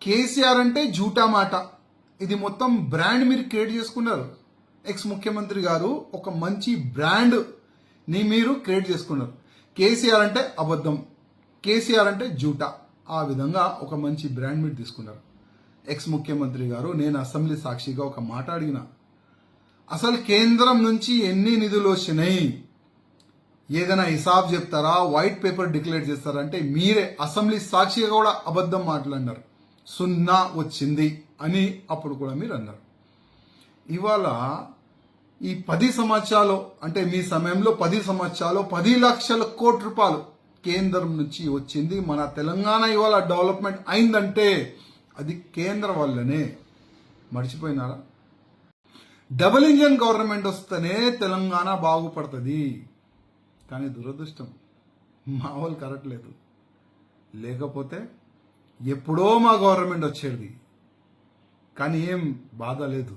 కేసీఆర్ అంటే జూటా మాట. ఇది మొత్తం బ్రాండ్ మీరు క్రియేట్ చేసుకున్నారు. ఎక్స్ ముఖ్యమంత్రి గారు ఒక మంచి బ్రాండ్ ని మీరు క్రియేట్ చేసుకున్నారు. కేసీఆర్ అంటే అబద్ధం, కేసీఆర్ అంటే జూటా, ఆ విధంగా ఒక మంచి బ్రాండ్ మీరు తీసుకున్నారు. ఎక్స్ ముఖ్యమంత్రి గారు, నేను అసెంబ్లీ సాక్షిగా ఒక మాట అడిగిన, అసలు కేంద్రం నుంచి ఎన్ని నిధులు వచ్చినాయి, ఏదైనా హిసాబ్ చెప్తారా, వైట్ పేపర్ డిక్లేర్ చేస్తారా అంటే మీరే అసెంబ్లీ సాక్షిగా కూడా అబద్ధం మాట్లాడినారు. 0 వచ్చింది అని అప్పుడు కూడా మీరు అన్నారు. ఇవాళ ఈ 10 సంవత్సరాలు అంటే మీ సమయంలో 10 సంవత్సరాలు 10 లక్షల కోట్ల రూపాయలు కేంద్రం నుంచి వచ్చింది. మన తెలంగాణ ఇవాళ డెవలప్మెంట్ అయిందంటే అది కేంద్రం వల్లనే. మర్చిపోయినారా? డబుల్ ఇంజన్ గవర్నమెంట్ వస్తేనే తెలంగాణ బాగుపడుతుంది. కానీ దురదృష్టం మా వాళ్ళు కరెక్ట్ లేదు. లేకపోతే ఎప్పుడో మా గవర్నమెంట్ వచ్చేది. కానీ ఏం బాధ లేదు.